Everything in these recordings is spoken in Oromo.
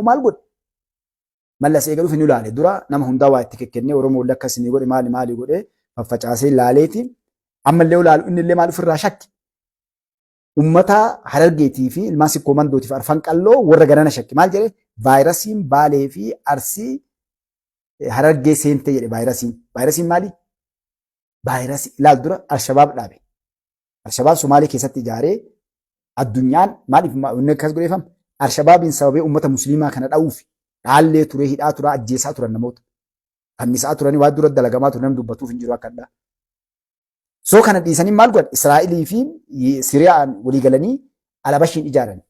maal godhe? Mallas eegaluuf hin ilaale dura nama hundaa waa itti kennee Oromoo lakkas ni godhe maali godhe faffacaasee ilaaleeti. Ammallee ilaalu inni illee maal ofirraa shakki? Ummata Harargeetii fi ilmaan sikkoo mandootiif arfan qalloo warra ganana shakki. Maal jedhee? Vaayirasiin Baalee fi Arsii Harargee seente jedhe vaayirasiin. Vaayirasiin maali? Vaayirasii ilaal dura Alshabaab dhaabe. Alshabaab Somaalee keessatti ijaaree addunyaan maaliif inni akkas godheefam? Alshabaabiin sababee ummata musliimaa kana dha'uuf dhaallee ture, hidhaa ture, ajjeesaa turan namoota. Fannisaa turanii waan dura dalagamaa ture namni dubbatuuf hin jiru akka addaa. Soo kana dhiisanii maal godhan? Israa'elii fi Siriyaan walii galanii Alabashiin ijaaran.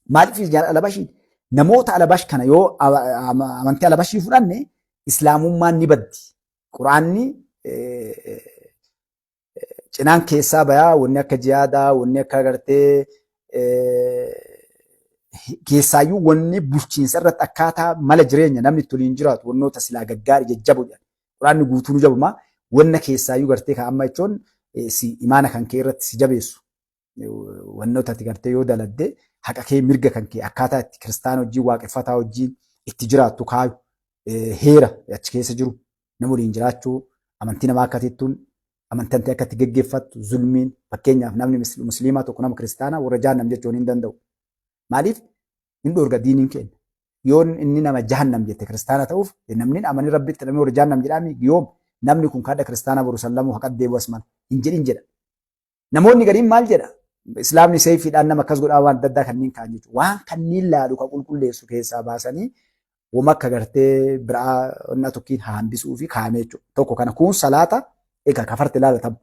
Maaliif ijaaran Alabashiin? Namoota Alabash kana yoo amantii Alabashii fudhanne Islaamummaan ni baddi. Quraanni cinaan keessaa bayaa wanni akka jihaadaa, wanni akka agartee keessaayyuu wanni bulchiinsa irratti akkaataa mala jireenya namni itti waliin jiraatu wannoota silaa gaggaarii jajjabu jedhan. Quraanni guutuun jabumaa wanna keessaayyuu gartee kan amma jechuun imaana kan kee irratti si jabeessu. Wannoota ati gartee yoo daladde haqa kee mirga kan kee akkaataa itti kiristaana wajjin waaqeffataa wajjin itti jiraattu kaayu heera achi keessa jiru nama waliin jiraachuu amantii namaa akka tittuun amantii akka itti geggeeffattu zulmiin fakkeenyaaf namni musliimaa tokko nama kiristaanaa warra jahannam jechuun hin danda'u. Maaliif? Hin dhoorga diiniin keenya. Yoon inni nama jahannam jette kiristaana ta'uuf namni amanii rabbitti namni warra jahannam jedhaami yoom namni kun kadha kiristaana boru sallamuu haqa deebi'u asman hin jedhin jedha. Namoonni gadiin maal jedha? Islaamni seefiidhaan nama akkas godhaa waan adda addaa kanneen kaan jechuudha. Waan kanneen laalu kan qulqulleessu keessaa baasanii wama akka gartee biraa onna tokkiin hambisuu fi kaa'amee jechuudha. Tokko kana kun salaata egaa kafarte laalatamu.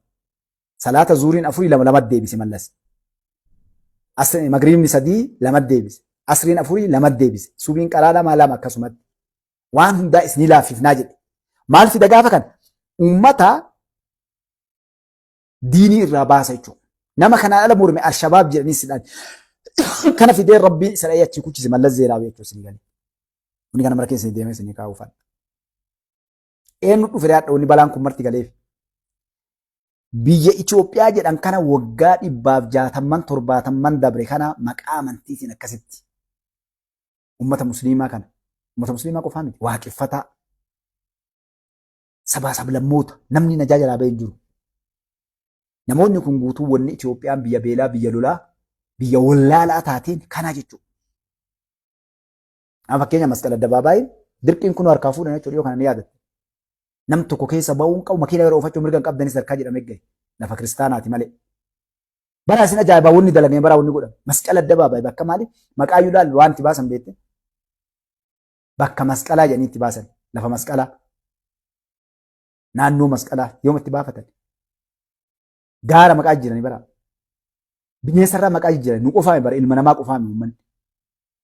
Salaata zuuriin afurii lama deebise mallas. Magriibni 3 lama deebise. Asriin afurii lama deebise. Subiin qalaa lama akkasumatti. Waan hundaa isin laafifnaa jedhe. Maal fida gaafa kana? Uummata diinii irraa baasa jechuudha. Nama kanaan ala morme Alshabaab jedhanii sidhaan. Kana fidee rabbiin isa dha'ee achi kuchise mallas zeeraawee jechuudha isin galee. Inni kana mara keessa deemee isin kaa'uufan. Eenyu dhufe yaadda wanni balaan kun marti galeef. Biyya Itoophiyaa jedhan kana waggaa 160 dabre kana maqaa amantiitiin akkasitti. Uummata musliimaa kana. Uummata musliimaa qofaa miti. Waaqeffataa. Sabaa sablammoota namni najaa jalaa bahee jiru. Namoonni kun guutuu wanni Itoophiyaan biyya beelaa, biyya lolaa, biyya wallaalaa taateen kanaa jechuudha. Amma fakkeenya masqala addabaabaayii dirqiin kun harkaa fuudhan jechuudha yoo kana ni yaadatte. Nam tokko keessa ba'uun qabu makiina yeroo oofachuu mirga hin qabdanis harkaa jedhamee gahe lafa kiristaanaati malee. Bara isin ajaa'ibaa wanni dalagee bara wanni godhame masqala addabaabaayii bakka maali? Maqaa yuudhaan waan itti baasan beekte? Bakka masqalaa jedhanii itti baasan lafa masqalaa. Naannoo masqalaa yooma itti baafatan? Gaara maqaa jiranii bara. Bineensarraa maqaa jijjiiranii nu qofaame bara ilma namaa qofaame uummanni.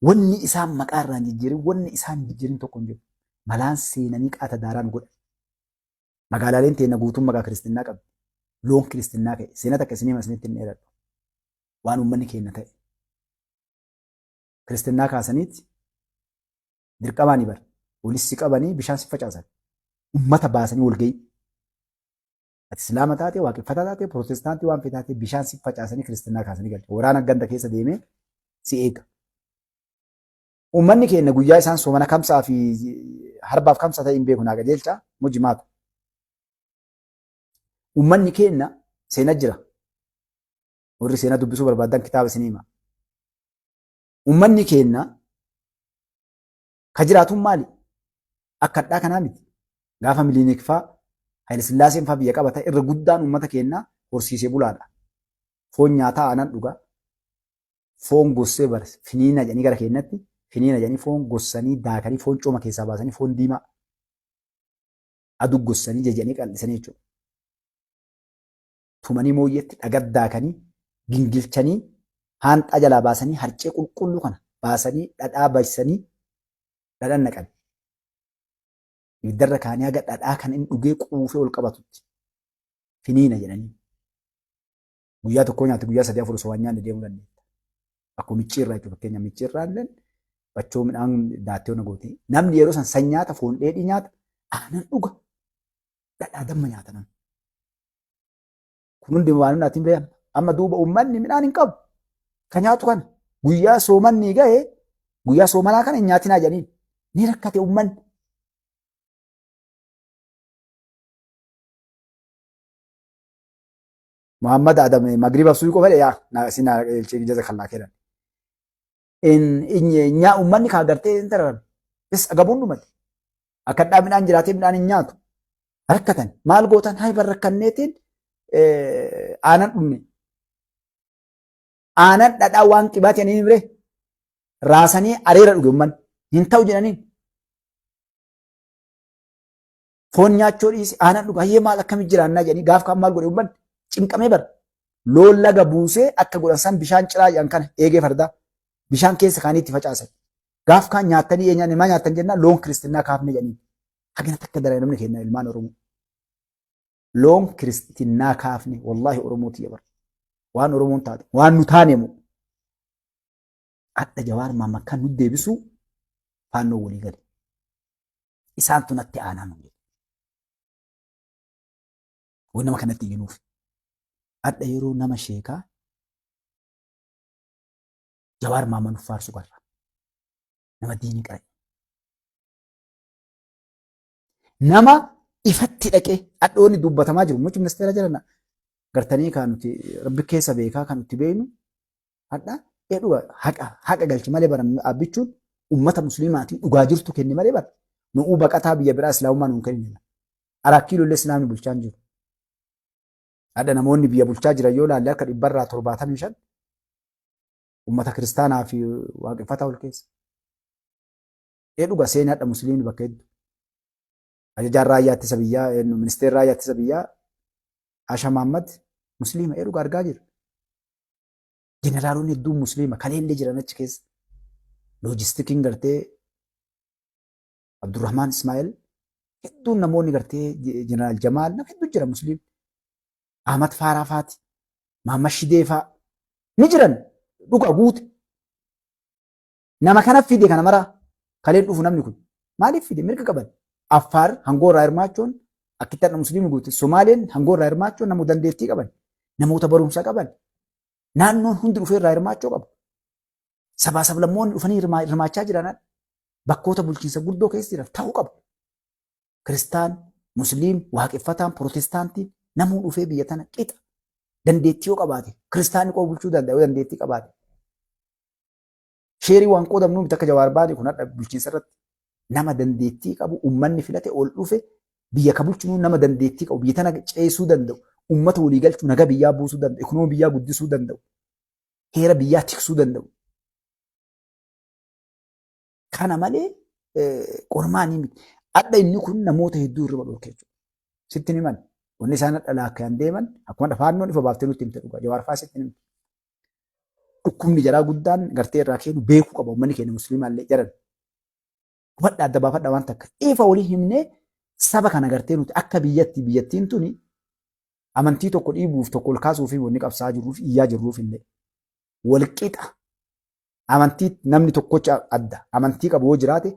Wanni isaan maqaa irraan jijjiirin wanni isaan jijjiirin tokko hin jiru. Malaan seenanii qaata daaraan godhan. Magaalaaleen teenya guutuun maqaa kiristinnaa qabdi. Loon kiristinnaa ka'e. Seenata akkasii masinitti hin dheeradhu. Waan uummanni keenya ta'e. Kiristinnaa kaasaniiti dirqamaanii bara. Walissi qabanii bishaan si facaasan. Uummata baasanii walgahii. Ati Islaama taate, waaqeffataa taate, Pirootestaantii waan fedhaa taate bishaan si facaasanii kiristinnaa kaasanii galte. Waraana ganda keessa deemee si eega. Uummanni keenya guyyaa isaan soomana kamsaa fi harbaaf kamsa ta'e hin beeku naa qajeelcha mujimaata. Uummanni keenya seena jira. Warri seena dubbisuu barbaadan kitaaba isin hima. Uummanni keenya ka jiraatuun maali? Akka addaa kanaa miti. Gaafa miliinik fa'aa Haayile Sillaaseen fa'aa biyya qabata irra guddaan uummata keenyaa horsiisee bulaadha. Foon nyaataa aanan dhugaa. Foon gossee barse finiina jedhanii gara keenyatti finiina jedhanii foon gossanii daakanii foon cooma keessaa baasanii foon diimaa aduu gossanii jajanii qal'isanii jechuudha. Tumanii mooyyeetti dhagaa daakanii gingilchanii haanxaa jalaa baasanii harcee qulqulluu kana baasanii dhadhaa baasanii dhadhaan naqan. Ibiddarra kaanii haga dhadhaa kan inni dhugee quufee ol qabatutti finiina jedhanii. Guyyaa tokkoo nyaate guyyaa 3-4 osoo waan nyaanne deemuu dandeetta. Akkuma micciirraa jechuudha fakkeenya micciirraa illee bachoo midhaan daattee ona goote. Namni yeroo san nyaata foon dheedhii nyaata aanan dhuga dhadhaa damma nyaata namni. Kun hundi waan naatiin beekama. Amma duuba uummanni midhaan hin qabu. Kan nyaatu kana guyyaa soomanni gahee Guyyaa soomalaa kana hin nyaatinaa jedhaniin ni rakkate uummanni. Muhammad Adam magriba suuqoo fedhe yaa sinaa jaza kallaa kennan. Nyaa uummanni kaa gartee hin tararan. Is agabuun dhumate. Akka midhaan jiraatee midhaan hin nyaatu. Rakkatan maal gootan haa ifa rakkanneetiin aanan dhumne. Aanan dhadhaa waan qibaati ani bire raasanii areera dhuge uummanni hin ta'u jedhaniin. Foon nyaachuu dhiisi aanan dhuga hayyee maal akkamitti jiraannaa jedhanii gaaf kan maal godhe uummanni cinqamee bara. Loon laga buusee akka godhan san bishaan ciraa jedhan kana eegee fardaa bishaan keessa kaanii itti facaasan. Gaaf kan nyaatanii eenyaan himaa nyaatan jennaan loon kiristinnaa kaafne jedhanii. Hagina takka daree namni kenna ilmaan Oromoo. Loon kiristinnaa kaafne wallaahi Oromooti bara. Waan Oromoon taate waan nu taaneemu. Adda Jawaar Mohaammed kan nu deebisu faannoo walii gale. Isaantu natti aanaa nu jedhe. Waan nama kanatti jennuuf. Adda yeroo nama sheekaa Jawaar Mohaammed nuuf faarsu qarra. Nama diinii qare. Nama ifatti dhaqee addoonni dubbatamaa jiru. Mucci ministeera jirana. Gartanii kan nuti rabbi keessa beekaa kan nuti beeknu hadha dhuga haqa galchi malee bara abbichuun ummata musliimaatiin dhugaa jirtu kenni malee bara nu'uu baqataa biyya biraa islaamummaa nuun kenni. Arakkiiloo illee islaamni bulchaan jiru. Hadha namoonni biyya bulchaa jiran yoo laalle akka 175 ummata kiristaanaa fi waaqeffataa ol keessa. Dhuga seenaa hadha musliimni bakka hedduu. Ajajaan raayyaa ittisa biyyaa ministeerri raayyaa ittisa biyyaa Asha Mohaammed musliima dhuga argaa jira. Jeneraalonni hedduun musliima kaleellee jiran achi keessa. Loojistikiin gartee Abdurrahmaan Ismaa'eel hedduun namoonni gartee jeneraal Jamaal nama hedduu jira musliima. Ahmad Faaraa faati. Mahammad Shidee faa ni jiran dhuga guute. Nama kanaaf fide kana maraa kaleen dhufu namni kun maaliif fide mirga qaban. Affaar hangoo irraa hirmaachuun akkitti adda musliimni guute. Somaaleen hangoo irraa hirmaachuun namoota dandeettii qaban. Namoota barumsa qaban. Naannoon hundi dhufee irraa hirmaachuu qabu. Sabaa sablammoonni dhufanii hirmaachaa jiran bakkoota bulchiinsa guddoo keessa jiran ta'uu qabu. Kiristaan, Musliim, Waaqeffataan, Protestaantiin namuu dhufee biyya tana qixa dandeettii yoo qabaate kiristaanni qoo bulchuu danda'u dandeettii qabaate. Sheerii waan qoodamnuu miti akka Jawaar baane kun hadha bulchiinsa irratti nama dandeettii qabu uummanni filate ol dhufe biyya ka bulchinu nama dandeettii qabu biyya tana ceesuu danda'u. Uummata walii galchuu nagaa biyyaa buusuu danda'u. Ekonoomii biyyaa guddisuu danda'u. Heera biyyaa tiksuu danda'u. Kana malee qormaanii miti. Adda inni kun namoota hedduu irra dhorkee jiru. Sitti himan. Wanni isaan adda laakkaan deeman akkuma faannoon ifa baaftee nutti himte dhugaa. Jawaar fa'aa sitti himte. Dhukkubni jaraa guddaan gartee irraa kennu beekuu qaba. Uummanni keenya musliimaallee jaran. Hubadhaa adda baafadhaa waan takka. Ifa walii himnee saba kana gartee nuti akka biyyattiin tuni amantii tokko dhiibuuf tokko ol kaasuuf wanni qabsaa jirruuf iyyaa jirruuf illee walqixa amantii namni tokkocha adda amantii qabu yoo jiraate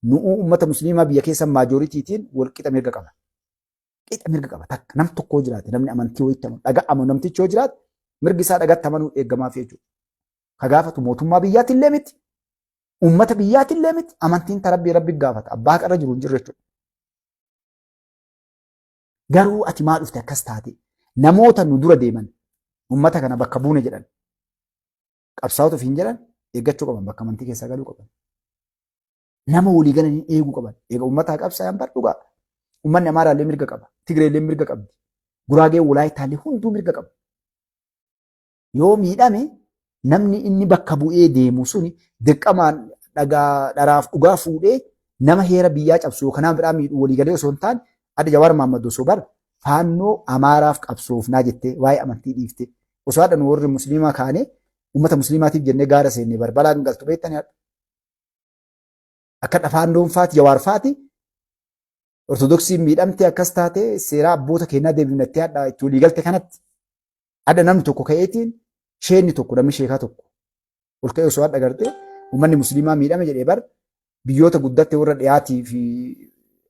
nu'uu uummata musliimaa biyya keessa maajooritiitiin walqixa mirga qaba. Qixa mirga qaba takka nam tokko jiraate namni amantii wayittamu dhaga'amu namtichi yoo jiraate mirgi isaa dhagatti amanuu eeggamaaf jechuudha. Ka gaafatu mootummaa biyyaatti illee miti uummata biyyaatti illee miti amantiin tarabbii rabbi gaafata abbaa qarra jiru hin jirre jechuudha. Garuu ati maal dhufte akkas taate namoota nu dura deeman uummata kana bakka buune jedhan qabsaa'ota ofiin jedhan eeggachuu qaban bakka amantii keessaa galuu qaban. Nama walii galanii eeguu qaban. Eega uummataa qabsaa'an bar dhugaa. Uummanni Amaaraallee mirga qaba. Tigreellee mirga qabdi. Guraagee Walaayitaallee hunduu mirga qaba. Yoo miidhame namni inni bakka bu'ee deemu suni dirqamaan dharaaf dhugaa fuudhee nama heera biyyaa cabsu kanaan biraa miidhuu walii galee osoo hin taane adda Jawaar Mohaammed osoo bar faannoo Amaaraaf qabsoofnaa jettee waa'ee amantii dhiifte. Osoo hadha nu warri musliimaa kaanee uummata musliimaatiif jennee gaara seennee barbaadaan galtu beektanii hadha. Akka faannoon faati Jawaar faati ortodoksiin miidhamte akkas taate seeraa abboota keenyaa deebifnattee hadha itti walii galte kanatti hadha namni tokko ka'eetiin sheenni tokko namni sheekaa tokko ol ka'ee osoo hadha gartee uummanni musliimaa miidhame jedhee bar biyyoota guddatte warra dhiyaatii fi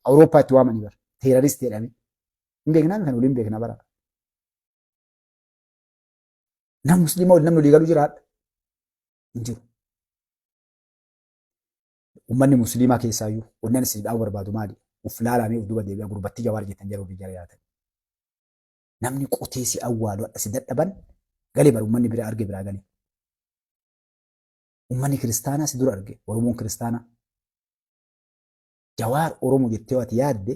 Awurooppaa itti waamanii bar teeraristi jedhame. Hin beeknaan kan waliin beekna bara. Nam musliimaa namni walii galuu jiraadha. Hin jiru. ummanni musliimaa keessaayyuu onneen isin dhaa'uu barbaadu maali? Uf laalanii uf duba deebi'a gurbatti Jawaar jettan jedhu biyya yaatan. Namni qotee si awwaalu si dadhaban galee bar ummanni bira arge biraa galee. Ummanni kiristaanaa si dura arge Oromoon kiristaanaa. Jawaar Oromoo jettee waati yaadde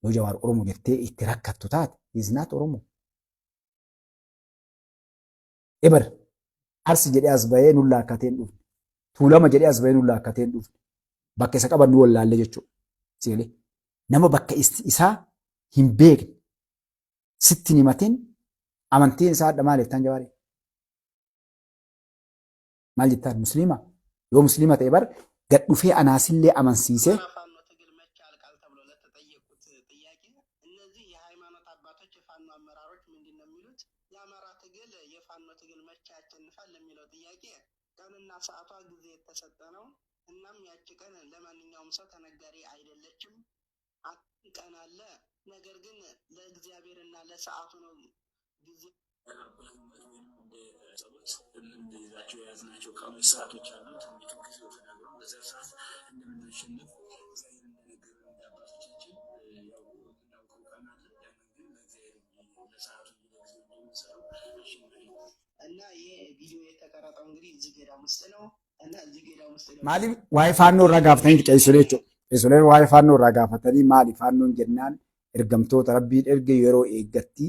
yoo Jawaar Oromoo jettee itti rakkattu taate isnaat Oromoo. Ebar Arsi jedhee as bahee nulla akkateen dhufne. Tuulama jedhee as bahee nulla akkateen dhufne. Bakka isa qaban nu wallaalle jechuudha. Seelee nama bakka isaa hin beekne sitti himatiin amantiin isaa adda maal jettaan Jawaari? Maal jettaan musliima? Yoo musliima ta'e bar gad dhufee anaasillee amansiisee ሰዓቷ ጊዜ የተሰጠ ነው። እናም ያቺ ቀን ለማንኛውም ሰው ተነጋሪ አይደለችም። ቀን አለ፣ ነገር ግን ለእግዚአብሔርና ለሰዓቱ ነው ጊዜ እንደይዛቸው የያዝናቸው ቀኖች ሰዓቶች አሉ። ትንቢቱ ጊዜው ተናግሮ በዛ ሰዓት እንደምናሸንፍ እግዚአብሔር እንደነገረን አባቶቻችን ያው እናውቀው ቀን አለ። ያንን ግን ለእግዚአብሔር ለሰዓቱ ጊዜው የሚሰራው እና ይሄ ቪዲዮ የተቀረጠው እንግዲህ እዚህ ገዳም ውስጥ ነው እና እዚህ ገዳም ውስጥ ነው ማሊ ዋይ ፋኖ ረጋፍተኝ ጨይሱሌቾ እሱለ ዋይ ፋኖ ረጋፈተኒ ማሊ ፋኖን ጀናን ergamtoota rabbiin erge yeroo eeggatti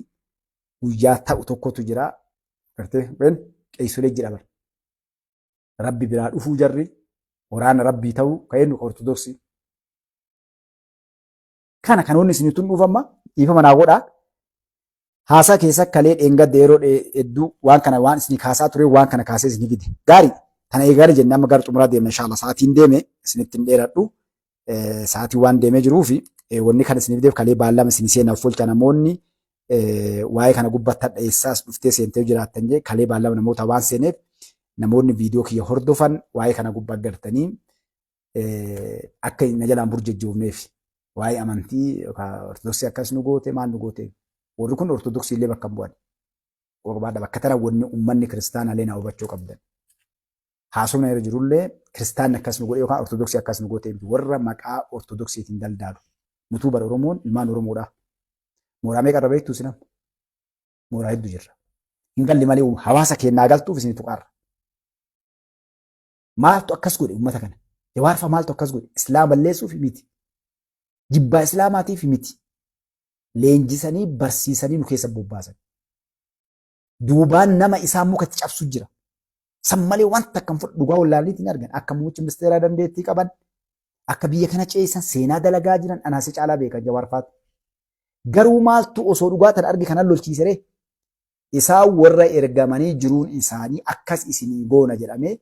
guyyaa ta'u tokkotu jira gartee ben qeessulee jira bar rabbi biraa dhufuu jarri waraana rabbii ta'u ka'ennu ortodoksi kana kanoonni isinitun dhufamma dhiifama naa godhaa haasaa keessa kalee dheengadde yeroo hedduu waan kana waan isin kaasaa ture waan kana kaasee isin gide gaarii tana eegalee jennee amma gara xumuraa deemna inshallah sa'aatiin deeme isinitti hin dheeradhu sa'aatii waan deemee jiruufi wanni kana isiniif deef kalee baallama isin seenaaf folcha namoonni waa'ee kana gubbatti hadheessaas dhuftee seentee jiraattan jee kalee baallama namoota waan seeneef namoonni viidiyoo kiyya hordofan waa'ee kana gubbaa gartanii akka na jalaan burjejjoofneef waa'ee amantii ortodoksii akkas nu goote maal nu goote warri kun ortodoksii illee bakka bu'an warbaadha bakka tana wanni ummanni kiristaanaa illee na hubachuu qabdan haasofna irra jirullee kiristaanni akkas nu godhe yookaan ortodoksii akkas nu goote warra maqaa ortodoksiitiin daldaalu nutuu bara Oromoon ilmaan Oromoodha. Mooraa meeqa irra beektu sinam? Mooraa hedduu jirra. Hin galli malee hawaasa keenyaa galtuuf isin tuqaarra. Maaltu akkas godhe uummata kana? Jawaarfa maaltu akkas godhe? Islaama balleessuuf miti. Jibbaa Islaamaatiif miti. Leenjisanii barsiisanii nu keessa bobbaasan. Duubaan nama isaan mukatti cabsu jira. San malee wanta akkam fudhu dhugaa wallaalliitiin argan akka muummichi ministeeraa dandeettii qaban akka biyya kana ceesan seenaa dalagaa jiran anaasii caalaa beekan Jawaarfaatu. Garuu maaltu osoo dhugaatan argi kanan lolchiisere isaan warra ergamanii jiruun isaanii akkas isinii goona jedhamee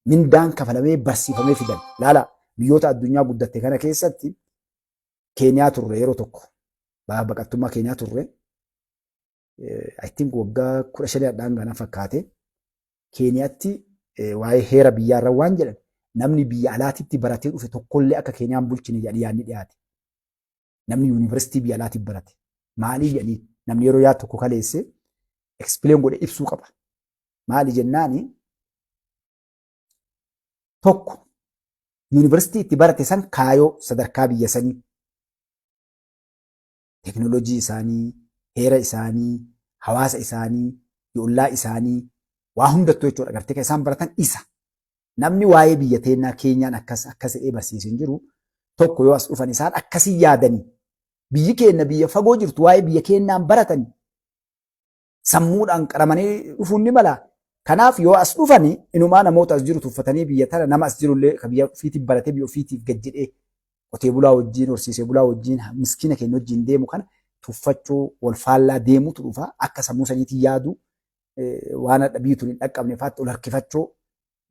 mindaan kafalamee barsiifamee fidan. Laala biyyoota addunyaa guddatte kana keessatti Keeniyaa turre yeroo tokko baqattummaa Keeniyaa turre I think waggaa 15 gana fakkaate Keeniyaatti waa'ee heera biyyaarra waan jedhan namni biyya alaatitti baratee dhufe tokkollee akka Keeniyaan bulchine jedhanii yaadni dhiyaate. Namni yuunivarsiitii biyya alaatiif barate maali jedhanii namni yeroo yaadu tokko kaleesse explain godhe ibsuu qaba. Maali jennaani tokko yuunivarsiitii itti barate san kaayoo sadarkaa biyya sanii teknoolojii isaanii heera isaanii hawaasa isaanii yoollaa isaanii waa hundattuu jechuudha agartee kan isaan baratan isa namni waa'ee biyya teennaa Keeniyaan akkas jedhee barsiisin jiru tokko yoo as dhufan isaan akkasii yaadanii biyyi keenya biyya fagoo jirtu waa'ee biyya keenyaan baratanii sammuudhaan qaramanii dhufuun ni mala. Kanaaf yoo as dhufanii inumaa namoota as jiru tuffatanii biyya tana nama as jirullee kan biyya ofiitiif baratee biyya ofiitiif gad jedhee qotee bulaa wajjin horsiisee bulaa wajjin miskiina keenya wajjin deemu kana tuffachuu wal faallaa deemutu dhufa akka sammuu saniitiin yaadu waan biituun hin dhaqqabne faatti ol harkifachuu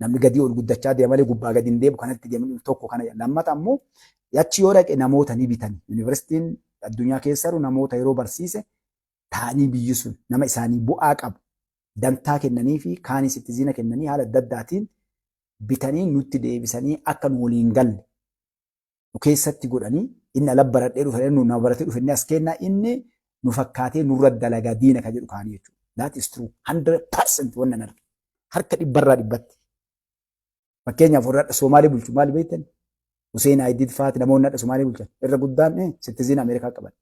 namni gadii ol guddachaa deemalee gubbaa gadi hin deemu kanatti deemu tokko kana lammata ammoo yachi yoo dhaqe namoota ni bitan yuunivarsiitiin addunyaa keessaru namoota yeroo barsiise taa'anii biyyi sun nama isaanii bu'aa qabu dantaa kennanii fi kaanis itti zina kennanii haala adda addaatiin bitanii nutti deebisanii akka nu waliin galle nu keessatti godhanii inni ala baradhee dhufanii nu na baratee dhufanii as kennaa inni nu fakkaatee nurra dalagaa diina ka jedhu kaanii jechuudha. That is true 100% wannan arge harka dhibbarraa dhibbatti. Fakkeenyaaf warra Somaalee bulchu maal beektan? Hussein Aidid fa'aati namoonni hadha Somaalee bulchan irra guddaan sitiziin Ameerikaa qaban.